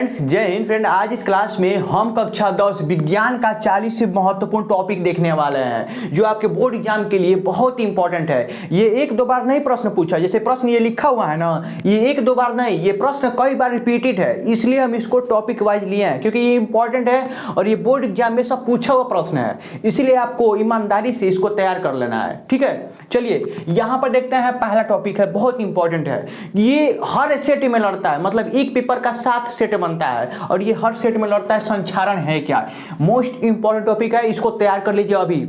जय हिंद फ्रेंड। आज इस क्लास में हम कक्षा 10 विज्ञान का 40 से महत्वपूर्ण टॉपिक देखने वाले हैं जो आपके बोर्ड एग्जाम के लिए बहुत इंपॉर्टेंट है। ये एक दो बार नहीं प्रश्न पूछा, जैसे प्रश्न ये लिखा हुआ है ना, ये एक दो बार नहीं, ये प्रश्न कई बार रिपीटेड है, इसलिए हम इसको टॉपिक वाइज लिए हैं क्योंकि ये इंपॉर्टेंट है और ये बोर्ड एग्जाम में सब पूछा हुआ प्रश्न है, इसलिए आपको ईमानदारी से इसको तैयार कर लेना है। ठीक है, चलिए यहाँ पर देखते हैं। पहला टॉपिक है, बहुत इंपॉर्टेंट है, ये हर सेट में लड़ता है, मतलब एक पेपर का 7 सेट बनता है और ये हर सेट में लड़ता है। संचारण है क्या, मोस्ट इंपॉर्टेंट टॉपिक है, इसको तैयार कर लीजिए। अभी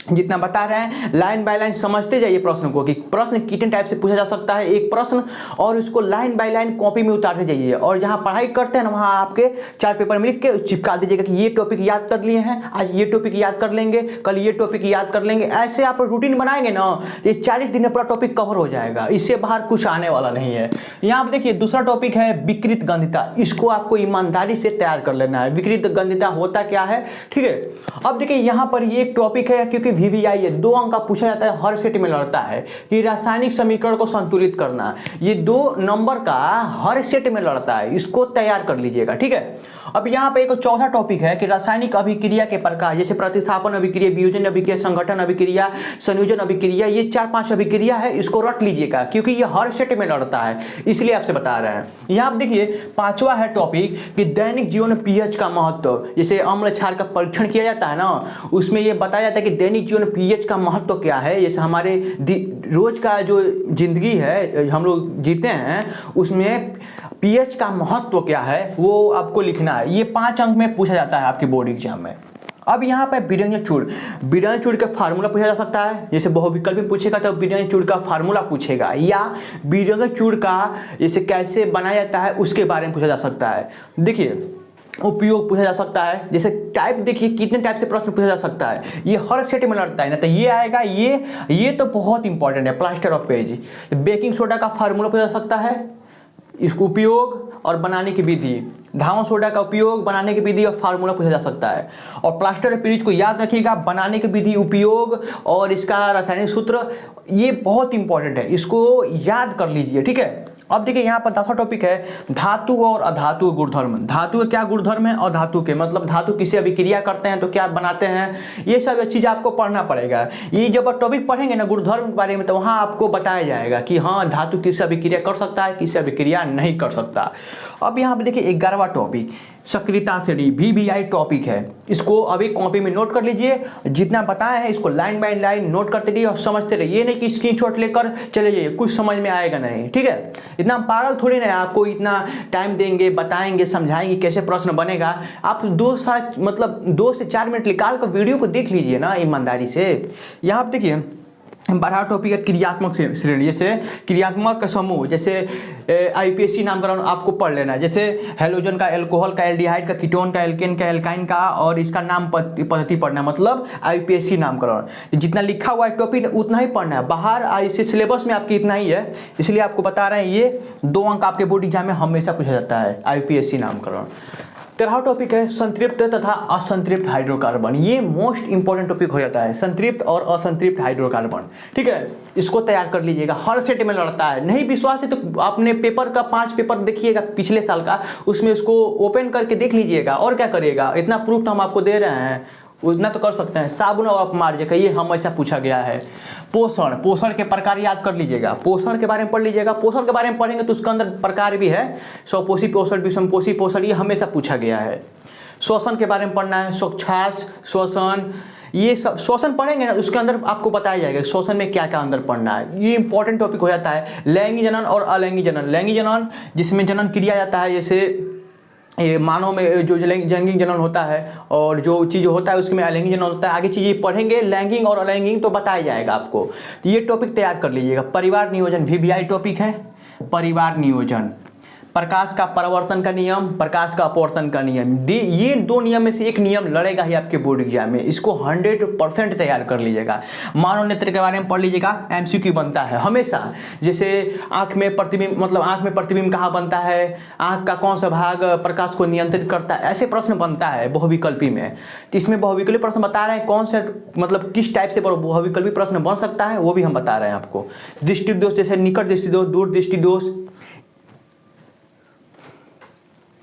जितना बता रहे हैं लाइन बाय लाइन समझते जाइए प्रश्न को कि प्रश्न कितने टाइप से पूछा जा सकता है एक प्रश्न, और उसको लाइन बाय लाइन कॉपी में उतारते जाइए। और जहां पढ़ाई करते हैं ना वहां आपके 4 पेपर में लिख के चिपका दीजिएगा कि ये टॉपिक याद कर लिए हैं, आज ये टॉपिक याद कर लेंगे, कल ये टॉपिक याद कर लेंगे। ऐसे आप रूटीन बनाएंगे ना, ये 40 दिन में पूरा टॉपिक कवर हो जाएगा, इससे बाहर कुछ आने वाला नहीं है। यहाँ पर देखिए दूसरा टॉपिक है विकृत गंधिता, इसको आपको ईमानदारी से तैयार कर लेना है। विकृत गंधिता होता क्या है, ठीक है। अब देखिए यहाँ पर ये एक टॉपिक है क्योंकि VVI है, 2 अंक का पूछा जाता है, हर सेट में लड़ता है कि रासायनिक समीकरण को संतुलित करना, ये 2 नंबर का हर सेट में लड़ता है, इसको तैयार कर लीजिएगा। ठीक है, अब यहाँ पे एक चौथा टॉपिक है कि रासायनिक अभिक्रिया के प्रकार, जैसे प्रतिस्थापन अभिक्रिया, वियोजन अभिक्रिया, संगठन अभिक्रिया, संयोजन अभिक्रिया, ये 4-5 अभिक्रिया है, इसको रट लीजिएगा क्योंकि ये हर सेट में लड़ता है, इसलिए आपसे बता रहे हैं। यहाँ आप देखिए 5वां है टॉपिक कि दैनिक जीवन में पीएच का महत्व, जैसे अम्ल क्षार का परीक्षण किया जाता है ना, उसमें ये बताया जाता है कि दैनिक जीवन में पीएच का महत्व क्या है। जैसे हमारे रोज का जो जिंदगी है हम लोग जीते हैं उसमें पीएच का महत्व क्या है वो आपको लिखना है। ये 5 अंक में पूछा जाता है आपके बोर्ड एग्जाम में। अब यहाँ पे विरंजन चूड़ का फार्मूला पूछा जा सकता है, जैसे बहुविकल्प में पूछेगा तो विरंजन चूड़ का फार्मूला पूछेगा, या विरंजन चूड़ का जैसे कैसे बनाया जाता है उसके बारे में पूछा जा सकता है। देखिए उपयोग पूछा जा सकता है, जैसे टाइप देखिए कितने टाइप से प्रश्न पूछा जा सकता है, ये हर सेट में लड़ता है ना, तो ये आएगा। ये तो बहुत इंपॉर्टेंट है, plaster of page. Baking soda का फार्मूला पूछा जा सकता है, इसको उपयोग और बनाने की विधि, धावन सोडा का उपयोग, बनाने की विधि और फार्मूला पूछा जा सकता है। और प्लास्टर ऑफ पेरिस को याद रखिएगा, बनाने की विधि, उपयोग और इसका रासायनिक सूत्र, ये बहुत इंपॉर्टेंट है, इसको याद कर लीजिए। ठीक है, अब देखिए यहाँ पर 10वां टॉपिक है धातु और अधातु गुणधर्म। धातु के क्या गुणधर्म है और धातु के मतलब धातु किससे अभिक्रिया करते हैं तो क्या बनाते हैं, ये सब चीज़ आपको पढ़ना पड़ेगा। ये जब टॉपिक पढ़ेंगे ना गुणधर्म के बारे में तो वहाँ आपको बताया जाएगा कि हाँ धातु किससे अभिक्रिया कर सकता है, किससे अभिक्रिया नहीं कर सकता। अब यहाँ पर देखिए 11वां टॉपिक सक्रियता श्रेणी, VVI टॉपिक है, इसको अभी कॉपी में नोट कर लीजिए। जितना बताया है इसको लाइन बाय लाइन नोट करते रहिए और समझते रहिए, ये नहीं कि स्क्रीनशॉट लेकर चले जाइए, कुछ समझ में आएगा नहीं। ठीक है, इतना पागल थोड़ी ना, आपको इतना टाइम देंगे, बताएंगे, समझाएंगे कैसे प्रश्न बनेगा। आप 2 से 4 मिनट निकाल कर वीडियो को देख लीजिए ना ईमानदारी से। यहाँ आप देखिए 12वां टॉपिक है क्रियात्मक श्रेणी, जैसे क्रियात्मक समूह, जैसे IUPAC नामकरण आपको पढ़ लेना है, जैसे हेलोजन का, एल्कोहल का, एल्डिहाइड का, कीटोन का, एल्केन का, एल्काइन का, और इसका नाम पद्धति पढ़ना है, मतलब IUPAC नामकरण। जितना लिखा हुआ है टॉपिक उतना ही पढ़ना है, बाहर इसे सिलेबस में आपकी इतना ही है, इसलिए आपको बता रहे हैं। ये 2 अंक आपके बोर्ड एग्जाम में हमेशा पूछा जाता है, IUPAC नामकरण। 13वां टॉपिक है संतृप्त तथा असंतृप्त हाइड्रोकार्बन, ये मोस्ट इंपॉर्टेंट टॉपिक हो जाता है, संतृप्त और असंतृप्त हाइड्रोकार्बन। ठीक है, इसको तैयार कर लीजिएगा, हर सेट में लड़ता है। नहीं विश्वास है तो अपने पेपर का 5 पेपर देखिएगा पिछले साल का, उसमें उसको ओपन करके देख लीजिएगा। और क्या करिएगा, इतना प्रूफ तो हम आपको दे रहे हैं, उतना तो कर सकते हैं। साबुन और अपमार्जक, ये हमेशा पूछा गया है। पोषण के प्रकार याद कर लीजिएगा, पोषण के बारे में पढ़ लीजिएगा। पोषण के बारे में पढ़ेंगे तो उसके अंदर प्रकार भी है, स्वपोषी पोषण, विषमपोषी पोषण, ये हमेशा पूछा गया है। श्वसन के बारे में पढ़ना है, स्वच्छास, श्वसन, ये सब श्वसन पढ़ेंगे ना उसके अंदर आपको बताया जाएगा श्वसन में क्या क्या अंदर पढ़ना है। ये इंपॉर्टेंट टॉपिक हो जाता है। लैंगिक जनन और अलैंगिक जनन, लैंगिक जनन जिसमें जनन क्रिया जाता है, जैसे ये मानव में जो लैंगिक जनन होता है और जो चीज़ होता है उसमें अलैंगिक जनन होता है। आगे चीज़ें पढ़ेंगे, लैंगिक और अलैंगिक तो बताया जाएगा आपको, तो ये टॉपिक तैयार कर लीजिएगा। परिवार नियोजन VVI टॉपिक है, परिवार नियोजन। प्रकाश का परावर्तन का नियम, प्रकाश का अपवर्तन का नियम, ये 2 नियम में से एक नियम लड़ेगा ही आपके बोर्ड एग्जाम में, इसको 100% तैयार कर लीजिएगा। मानव नेत्र के बारे में पढ़ लीजिएगा, MCQ बनता है हमेशा, जैसे आंख में प्रतिबिंब, मतलब आंख में प्रतिबिंब कहाँ बनता है, आंख का कौन सा भाग प्रकाश को नियंत्रित करता है, ऐसे प्रश्न बनता है बहुविकल्पी में। तो इसमें बहुविकल्पी प्रश्न बता रहे हैं कौन से, मतलब किस टाइप से बहुविकल्पी प्रश्न बन सकता है वो भी हम बता रहे हैं आपको। दृष्टि दोष, जैसे निकट दृष्टि दोष, दूर दृष्टि दोष,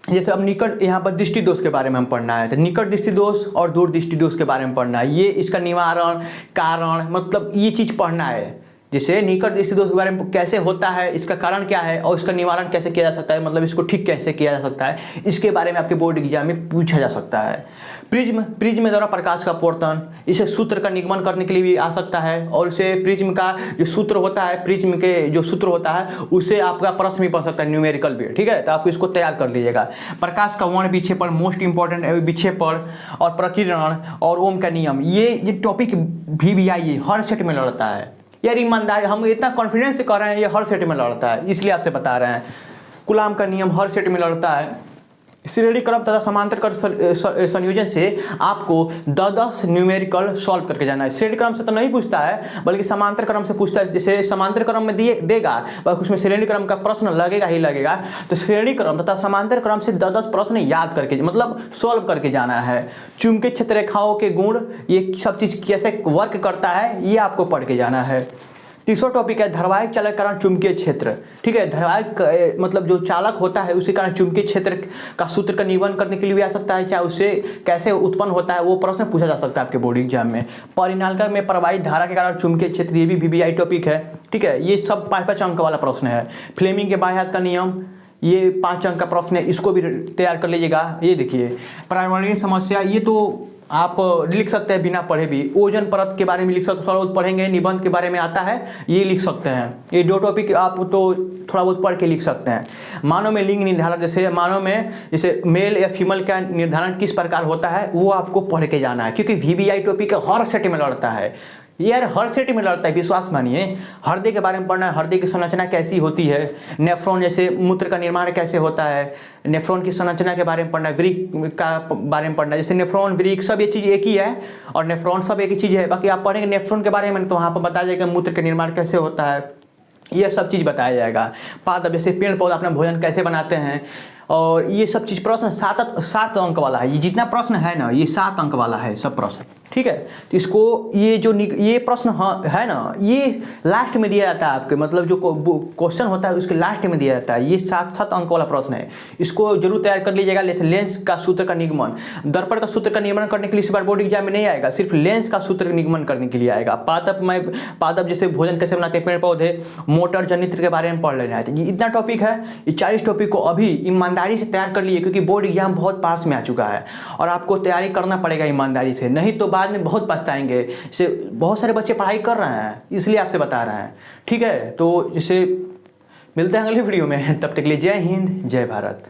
जैसे अब निकट, यहाँ पर दृष्टि दोष के बारे में हम पढ़ना है, तो निकट दृष्टि दोष और दूर दृष्टि दोष के बारे में पढ़ना है। ये इसका निवारण, कारण, मतलब ये चीज़ पढ़ना है। जैसे निकट दृष्टि दोष के बारे में कैसे होता है, इसका कारण क्या है और इसका निवारण कैसे किया जा सकता है, मतलब इसको ठीक कैसे किया जा सकता है, इसके बारे में आपके बोर्ड एग्जाम में पूछा जा सकता है। प्रिज्म द्वारा प्रकाश का अपवर्तन, इसे सूत्र का निगमन करने के लिए भी आ सकता है, और इसे प्रिज्म का जो सूत्र होता है, प्रिज्म के जो सूत्र होता है उसे आपका प्रश्न भी पढ़ सकता है, न्यूमेरिकल भी। ठीक है, तो आप इसको तैयार कर लीजिएगा। प्रकाश का वर्ण विक्षेपण मोस्ट इंपॉर्टेंट है, विक्षेपण और प्रकीर्णन और ओम का नियम, ये टॉपिक VBI हर सेट में लड़ता है। यार ईमानदारी, हम इतना कॉन्फिडेंस से कर रहे हैं, ये हर सेट में लड़ता है, इसलिए आपसे बता रहे हैं। कूलाम का नियम हर सेट में लड़ता है। श्रेणी क्रम तथा समांतर क्रम संयोजन से आपको 10 न्यूमेरिकल सॉल्व करके जाना है। श्रेणी क्रम से तो नहीं पूछता है, बल्कि समांतर क्रम से पूछता है। जैसे समांतर क्रम में देगा, बस उसमें श्रेणी क्रम का प्रश्न लगेगा ही लगेगा। तो श्रेणी क्रम तथा समांतर क्रम से 10 प्रश्न याद करके, मतलब सॉल्व करके जाना है। चुंबकीय क्षेत्र रेखाओं के गुण, ये सब चीज़ कैसे वर्क करता है, ये आपको पढ़ के जाना है। तीसरा टॉपिक है धारावाहिक चालक के कारण चुंबकीय क्षेत्र। ठीक है, धारावाहिक मतलब जो चालक होता है उसके कारण चुंबकीय क्षेत्र का सूत्र का निगमन करने के लिए भी आ सकता है, चाहे उससे कैसे उत्पन्न होता है वो प्रश्न पूछा जा सकता है आपके बोर्ड एग्जाम में। परिनालिका में प्रवाहित धारा के कारण चुंबकीय क्षेत्र, ये भी VBI टॉपिक है। ठीक है, ये सब 5-5 अंक वाला प्रश्न है। फ्लेमिंग के बाएं हाथ का नियम, ये 5 अंक का प्रश्न है, इसको भी तैयार कर लीजिएगा। ये देखिए पर्यावरणीय समस्या, ये तो आप लिख सकते हैं बिना पढ़े भी। ओजोन परत के बारे में लिख सकते, थोड़ा बहुत पढ़ेंगे, निबंध के बारे में आता है, ये लिख सकते हैं। ये 2 टॉपिक आप तो थोड़ा बहुत पढ़ के लिख सकते हैं। मानव में लिंग निर्धारण, जैसे मानव में जैसे मेल या फीमेल का निर्धारण किस प्रकार होता है वो आपको पढ़ के जाना है, क्योंकि VBI टॉपिक हर सेट में लड़ता है। यार हर सेट में लड़ता है, विश्वास मानिए। हृदय के बारे में पढ़ना है, हृदय की संरचना कैसी होती है। नेफ्रॉन, जैसे मूत्र का निर्माण कैसे होता है, नेफ्रॉन की संरचना के बारे में पढ़ना है। वृक्क का बारे में पढ़ना है, जैसे नेफ्रॉन, वृक्क, सब ये चीज़ एक ही है, और नेफ्रॉन सब एक ही चीज़ है। बाकी आप पढ़ेंगे नेफ्रॉन के बारे में तो वहाँ पर बताया जाएगा मूत्र का निर्माण कैसे होता है, यह सब चीज़ बताया जाएगा। पादप, जैसे पेड़ पौधा अपना भोजन कैसे बनाते हैं, और ये सब चीज़ प्रश्न 7 अंक वाला है। ये जितना प्रश्न है ना, ये 7 अंक वाला है सब प्रश्न। ठीक है, तो इसको ये प्रश्न है ना, ये लास्ट में दिया जाता है आपके, मतलब जो क्वेश्चन होता है उसके लास्ट में दिया जाता है। ये 7 अंक वाला प्रश्न है, इसको जरूर तैयार कर लीजिएगा। लेंस का सूत्र का निगमन, दर्पण का सूत्र का निगमन करने के लिए इस बार बोर्ड एग्जाम में नहीं आएगा, सिर्फ लेंस का सूत्र का निगमन करने के लिए आएगा। पादप जैसे भोजन कैसे बनाते हैं पेड़ पौधे, मोटर जनित्र के बारे में पढ़ लेना है। ये इतना टॉपिक है, ये 40 टॉपिक को अभी ईमानदारी से तैयार कर लिए, क्योंकि बोर्ड एग्जाम बहुत पास में आ चुका है और आपको तैयारी करना पड़ेगा ईमानदारी से, नहीं तो बाद में बहुत पछताएंगे। इसे बहुत सारे बच्चे पढ़ाई कर रहे हैं, इसलिए आपसे बता रहे हैं। ठीक है, तो इसे मिलते हैं अगली वीडियो में, तब तक के लिए जय हिंद, जय भारत।